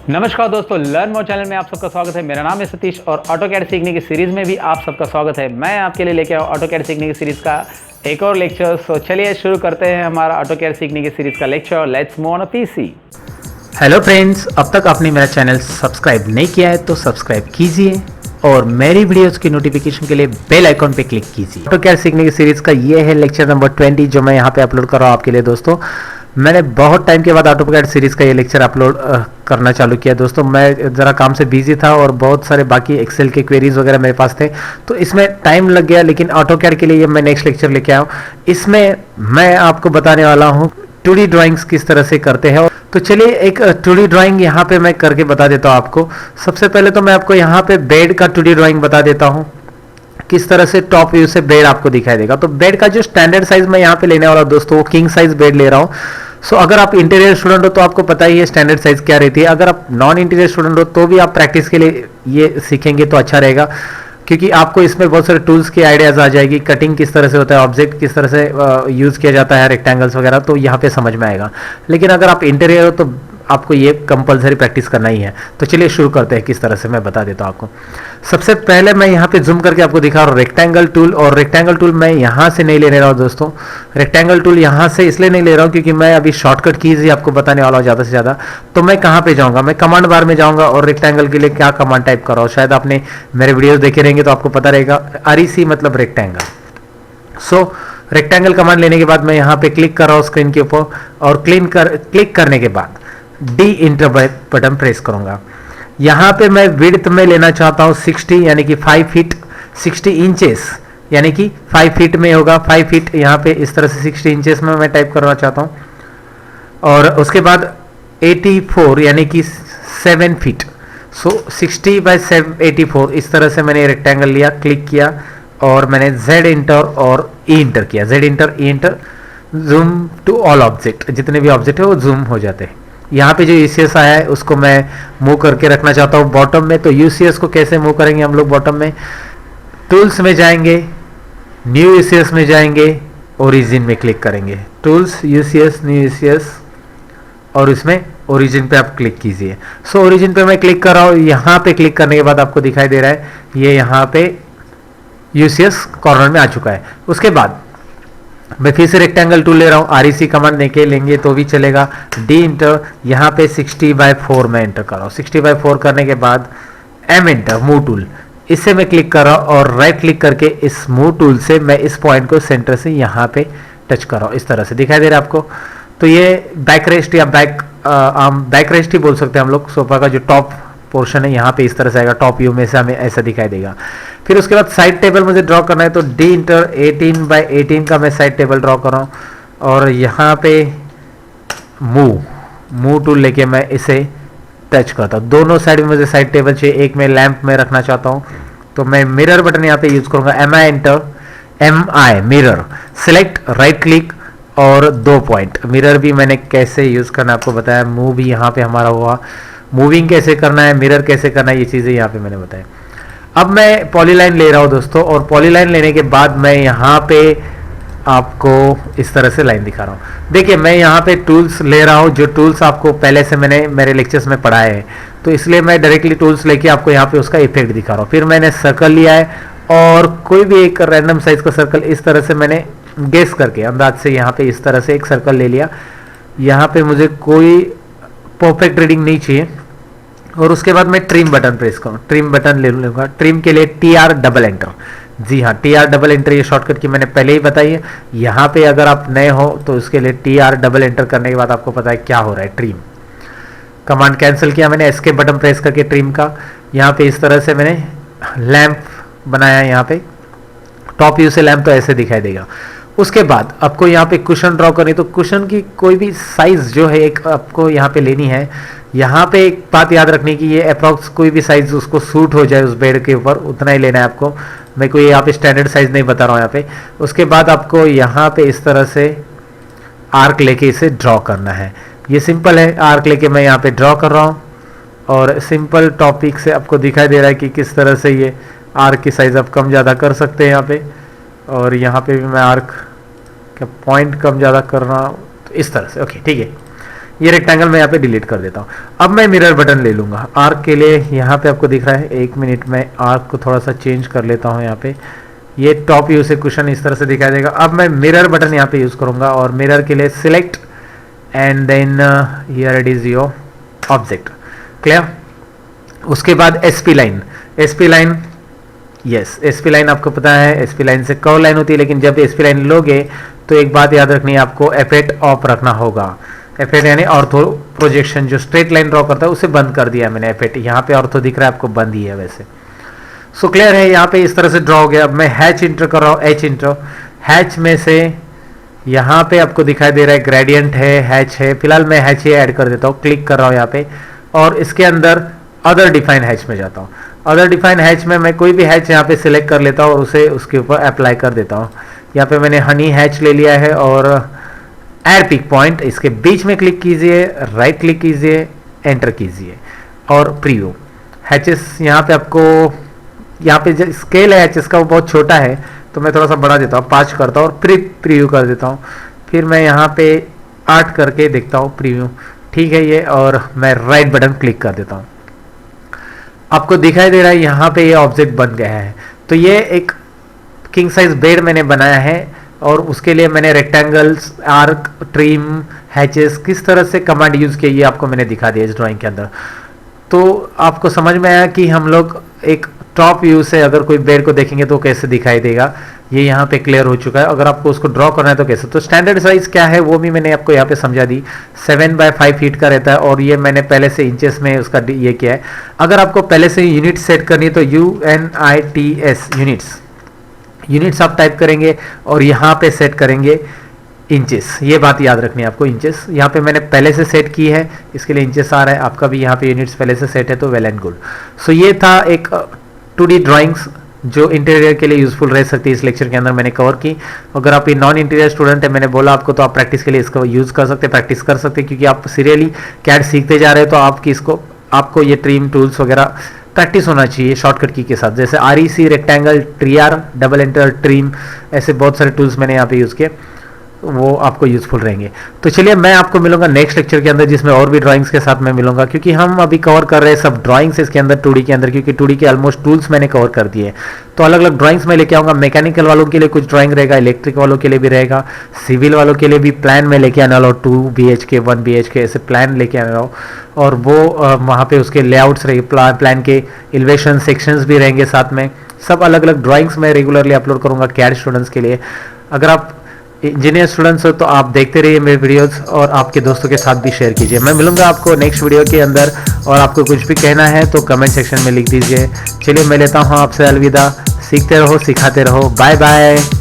नमस्कार दोस्तों, learn more channel में आप सबका स्वागत है। मेरा नाम है सतीश और ऑटोकैड सीखने की सीरीज़ में भी आप सबका स्वागत है। मैं आपके लिए लेके आया ऑटोकैड सीखने की सीरीज़ का एक और लेक्चर। सो चलिए शुरू करते हैं हमारा ऑटोकैड सीखने की सीरीज़ का lecture. Let's move on a PC. Hello friends, अब तक आपने मेरा चैनल सब्सक्राइब नहीं किया है तो सब्सक्राइब कीजिए और मेरी वीडियोस की नोटिफिकेशन के लिए बेल आइकॉन पे क्लिक कीजिए। ऑटोकैड सीखने की सीरीज़ का ये है लेक्चर नंबर 20 जो मैं यहाँ पे अपलोड कर रहा हूँ आपके लिए। दोस्तों, मैंने बहुत टाइम के बाद ऑटोकैड सीरीज़ का ये लेक्चर अपलोड करना चालू किया। दोस्तों, मैं ज़रा काम से बिजी था और बहुत सारे बाकी एक्सेल के क्वेरीज वगैरह मेरे पास थे, तो इसमें टाइम लग गया। लेकिन ऑटोकैड के लिए मैं नेक्स्ट लेक्चर लेके आया हूँ। इसमें मैं आपको बताने वाला हूँ 2D ड्राइंग्स किस तरह से करते हैं। तो चलिए एक 2D ड्राइंग यहाँ पे मैं करके बता देता हूँ आपको। सबसे पहले तो मैं आपको यहाँ पे बेड का 2D ड्राइंग बता देता हूँ किस तरह से टॉप व्यू से बेड आपको दिखाई देगा। तो बेड का जो स्टैंडर्ड साइज मैं यहाँ पे लेने वाला हूँ दोस्तों, वो किंग साइज बेड ले रहा हूँ। सो अगर आप इंटीरियर स्टूडेंट हो तो आपको पता ही है स्टैंडर्ड साइज क्या रहती है। अगर आप नॉन इंटीरियर स्टूडेंट हो तो भी आप प्रैक्टिस के लिए ये सीखेंगे तो अच्छा रहेगा, क्योंकि आपको इसमें बहुत सारे टूल्स की आइडियाज आ जाएगी। कटिंग किस तरह से होता है, ऑब्जेक्ट किस तरह से यूज़ किया जाता है, रेक्टेंगल्स वगैरह, तो यहाँ पे समझ में आएगा। लेकिन अगर आप इंटीरियर हो तो आपको ये कंपलसरी प्रैक्टिस करना ही है। तो चलिए शुरू करते हैं किस तरह से, मैं बता देता हूँ आपको। सबसे पहले मैं यहाँ पे जूम करके आपको दिखा रहा हूँ रेक्टेंगल टूल। और रेक्टेंगल टूल मैं यहाँ से नहीं ले रहा हूँ दोस्तों। रेक्टेंगल टूल यहाँ से इसलिए नहीं ले रहा हूँ क्योंकि मैं अभी शॉर्टकट कीज ही आपको बताने वाला हूँ ज़्यादा से ज़्यादा। तो मैं कहाँ पे जाऊँगा, मैं कमांड बार में जाऊँगा और रेक्टेंगल के लिए क्या कमांड टाइप कर रहा हूँ। शायद आपने मेरे वीडियोज़ देखे रहेंगे तो आपको पता रहेगा। REC मतलब रेक्टेंगल। सो रेक्टेंगल कमांड लेने के बाद मैं यहाँ पे क्लिक कर रहा हूँ स्क्रीन के ऊपर, और क्लिक करने के बाद डी इंटर बटन प्रेस करूंगा। यहाँ पे मैं विड्थ में लेना चाहता हूँ 60, यानी कि 5 फीट 60 इंचेस, यानी कि 5 फीट में होगा 5 फीट। यहाँ पे इस तरह से 60 इंचेस में मैं टाइप करना चाहता हूँ। और उसके बाद 84 यानी कि 7 फीट। सो 60 बाय 84 इस तरह से मैंने रेक्टेंगल लिया, क्लिक किया और मैंने Z इंटर और E इंटर किया। Z enter E enter, zoom to all object, जितने भी ऑब्जेक्ट है वो जूम हो जाते हैं। यहाँ पे जो UCS आया है उसको मैं मूव करके रखना चाहता हूँ बॉटम में। तो UCS को कैसे मूव करेंगे हम लोग बॉटम में, टूल्स में जाएंगे, न्यू UCS में जाएंगे, ओरिजिन में क्लिक करेंगे। टूल्स, UCS, न्यू UCS और इसमें ओरिजिन पे आप क्लिक कीजिए। सो ओरिजिन पे मैं क्लिक कर रहा हूँ। यहाँ पे क्लिक करने के बाद आपको दिखाई दे रहा है ये यहाँ पे UCS कॉर्नर में आ चुका है। उसके बाद मैं फिर से रेक्टेंगल टूल ले रहा हूँ, REC कमांड लेके लेंगे तो भी चलेगा। डी इंटर, यहाँ पे 60 बाय 4 में एंटर कर रहा हूँ। 60 बाय 4 करने के बाद M इंटर, मूव टूल, इससे मैं क्लिक कर रहा हूँ और राइट क्लिक करके इस मूव टूल से मैं इस पॉइंट को सेंटर से यहाँ पे टच कर रहा हूँ। इस तरह से दिखाई दे रहा है आपको। तो ये बैक रेस्ट या बैक रेस्ट ही बोल सकते हैं हम लोग। सोफा का जो टॉप पोर्शन है यहाँ पे इस तरह से आएगा, टॉप व्यू में से हमें ऐसा दिखाई देगा। फिर उसके बाद साइड टेबल मुझे ड्रॉ करना है, तो डी इंटर 18 बाय 18 का मैं साइड टेबल ड्रॉ कर रहा हूँ। और यहाँ पे मूव टूल लेके मैं इसे टच करता हूँ। दोनों साइड में मुझे साइड टेबल चाहिए, एक मैं लैंप में रखना चाहता हूँ तो मैं मिरर बटन यहाँ पे यूज करूँगा। MI mirror, select, right click और 2 पॉइंट। मिरर भी मैंने कैसे यूज करना आपको बताया। मूव भी यहाँ पे हमारा हुआ, मूविंग कैसे करना है, मिरर कैसे करना है, ये चीज़ें यहाँ पे मैंने बताया। अब मैं पॉलीलाइन ले रहा हूँ दोस्तों, और पॉलीलाइन लेने के बाद मैं यहाँ पे आपको इस तरह से लाइन दिखा रहा हूँ। देखिए मैं यहाँ पे टूल्स ले रहा हूँ, जो टूल्स आपको पहले से मैंने मेरे लेक्चर्स में पढ़ाए हैं, तो इसलिए मैं डायरेक्टली टूल्स लेके आपको यहाँ पे उसका इफेक्ट दिखा रहा हूँ। फिर मैंने सर्कल लिया है और कोई भी एक रैंडम साइज का सर्कल इस तरह से मैंने गेस करके अंदाज से यहाँ पे इस तरह से एक सर्कल ले लिया। यहाँ पे मुझे कोई परफेक्ट रीडिंग नहीं चाहिए। और उसके बाद मैं ट्रिम बटन प्रेस करूँ, ट्रिम बटन ले लूँगा। ट्रिम के लिए TR डबल एंटर, जी हाँ TR डबल एंटर, ये शॉर्टकट की मैंने पहले ही बताई है। यहाँ पे अगर आप नए हो तो उसके लिए TR डबल एंटर करने के बाद आपको पता है क्या हो रहा है। ट्रिम कमांड कैंसिल किया मैंने, एस्केप बटन प्रेस करके ट्रिम का। यहाँ पे इस तरह से मैंने लैंप बनाया, यहाँ पे टॉप व्यू से लैंप तो ऐसे दिखाई देगा। उसके बाद आपको यहाँ पे कुशन ड्रॉ करनी, तो कुशन की कोई भी साइज जो है एक आपको यहाँ पे लेनी है। यहाँ पे एक बात याद रखनी कि ये अप्रॉक्स कोई भी साइज उसको सूट हो जाए उस बेड के ऊपर, उतना ही लेना है आपको। मैं कोई यहाँ पे स्टैंडर्ड साइज नहीं बता रहा हूँ यहाँ पे। उसके बाद आपको यहाँ पे इस तरह से आर्क लेके इसे ड्रॉ करना है। ये सिंपल है, आर्क लेके मैं यहाँ पे ड्रॉ कर रहा हूँ और सिंपल टॉपिक से आपको दिखाई दे रहा है कि किस तरह से ये आर्क की साइज आप कम ज़्यादा कर सकते हैं यहाँ पे। और यहाँ पे भी मैं आर्क का पॉइंट कम ज़्यादा कर रहा हूँ, तो इस तरह से। ओके ठीक है, ये रेक्टेंगल मैं यहाँ पे डिलीट कर देता हूँ। अब मैं मिरर बटन ले लूँगा आर्क के लिए। यहाँ पे आपको दिख रहा है, 1 मिनट में आर्क को थोड़ा सा चेंज कर लेता हूँ। यहाँ पे ये टॉप व्यू से क्वेश्चन इस तरह से दिखाई देगा। अब मैं मिरर बटन यहाँ पे यूज़ करूँगा और मिरर के लिए select and then here it is your object. Clear? उसके बाद SP line, SP line, yes SP line आपको पता है एसपी लाइन से कर्व लाइन होती है, लेकिन जब एसपी लाइन लोगे तो एक बात याद रखनी है, आपको एफेक्ट ऑफ रखना होगा। एफेक्ट यानी ऑर्थो प्रोजेक्शन, जो स्ट्रेट लाइन ड्रॉ करता है उसे बंद कर दिया मैंने एफेक्ट। यहाँ पे ऑर्थो दिख रहा है आपको, बंद ही है वैसे। सो क्लियर है, यहाँ पे इस तरह से ड्रॉ हो गया। अब मैं हैच इंटर कर रहा हूँ, एच इंटर, हैच में से यहाँ पे आपको दिखाई दे रहा है ग्रेडियंट है, हैच है, फिलहाल मैं हैच ही ऐड कर देता हूँ, क्लिक कर रहा हूँ यहाँ पे और इसके अंदर अदर डिफाइन हैच में जाता हूँ। अदर डिफाइन हैच में मैं कोई भी हैच यहाँ पे सिलेक्ट कर लेता हूँ और उसे उसके ऊपर अप्लाई कर देता हूँ। यहाँ पे मैंने हनी हैच ले लिया है और एड पिक पॉइंट, इसके बीच में क्लिक कीजिए, राइट क्लिक कीजिए, एंटर कीजिए और प्रीव्यू हैचेस। यहाँ पे आपको यहाँ पे जो स्केल है हैचेस का वो बहुत छोटा है, तो मैं थोड़ा सा बढ़ा देता हूँ, 5 करता हूँ और फिर प्रीव्यू कर देता हूँ। फिर मैं यहाँ पे 8 करके देखता हूँ प्रीव्यू, ठीक है ये, और मैं राइट बटन क्लिक कर देता हूँ। आपको दिखाई दे रहा है यहाँ पे ये ऑब्जेक्ट बन गया है। तो ये एक किंग साइज बेड मैंने बनाया है और उसके लिए मैंने रेक्टेंगल्स, आर्क, ट्रिम, हैचेस किस तरह से कमांड यूज किए ये आपको मैंने दिखा दिया इस ड्राइंग के अंदर। तो आपको समझ में आया कि हम लोग एक टॉप व्यू से अगर कोई बेड को देखेंगे तो कैसे दिखाई देगा, ये यहाँ पे क्लियर हो चुका है। अगर आपको उसको ड्रॉ करना है तो कैसे, तो स्टैंडर्ड साइज क्या है वो भी मैंने आपको यहाँ पे समझा दी, 7 बाय 5 फीट का रहता है और ये मैंने पहले से इंचेस में उसका ये किया है। अगर आपको पहले से यूनिट सेट करनी है तो UNITS यूनिट्स आप टाइप करेंगे और यहाँ पे सेट करेंगे इंचेस। ये बात याद रखनी है आपको, इंचेस यहाँ पे मैंने पहले से सेट की है, इसके लिए इंचेस आ रहा है। आपका भी यहाँ पे यूनिट्स पहले से सेट है तो वेल एंड गुड। सो ये था एक 2D ड्राइंग्स जो इंटीरियर के लिए यूजफुल रह सकती है, इस लेक्चर के अंदर मैंने कवर की। अगर आप ये नॉन इंटीरियर स्टूडेंट है, मैंने बोला आपको, तो आप प्रैक्टिस के लिए इसका यूज कर सकते हैं, प्रैक्टिस कर सकते हैं, क्योंकि आप सीरियली कैड सीखते जा रहे हो तो आपको ये ट्रिम टूल्स वगैरह प्रैक्टिस होना चाहिए शॉर्टकट की के साथ। जैसे REC, rectangle, trier, double enter, trim, ऐसे बहुत सारे टूल्स मैंने यहाँ पे यूज किए, वो आपको यूजफुल रहेंगे। तो चलिए मैं आपको मिलूंगा नेक्स्ट लेक्चर के अंदर, जिसमें और भी ड्राइंग्स के साथ मैं मिलूंगा, क्योंकि हम अभी कवर कर रहे हैं सब ड्राइंग्स इसके अंदर 2D के अंदर, क्योंकि 2D के ऑलमोस्ट टूल्स मैंने कवर कर दिए। तो अलग अलग ड्राइंग्स मैं लेके आऊंगा। मैकेनिकल वालों के लिए कुछ ड्राइंग रहेगा, इलेक्ट्रिक वालों के लिए भी रहेगा, सिविल वालों के लिए भी प्लान में लेके आना वाला, 2 BHK 1 BHK ऐसे प्लान लेके आना रहा, और वो वहाँ पे उसके लेआउट्स रहेंगे, प्लान के एलिवेशन सेक्शंस भी रहेंगे साथ में। सब अलग अलग ड्राइंग्स मैं रेगुलरली अपलोड करूँगा कैड स्टूडेंट्स के लिए। अगर आप इंजीनियर स्टूडेंट्स हो तो आप देखते रहिए मेरे वीडियोस और आपके दोस्तों के साथ भी शेयर कीजिए। मैं मिलूंगा आपको नेक्स्ट वीडियो के अंदर, और आपको कुछ भी कहना है तो कमेंट सेक्शन में लिख दीजिए। चलिए मैं लेता हूँ आपसे अलविदा। सीखते रहो, सिखाते रहो। Bye bye.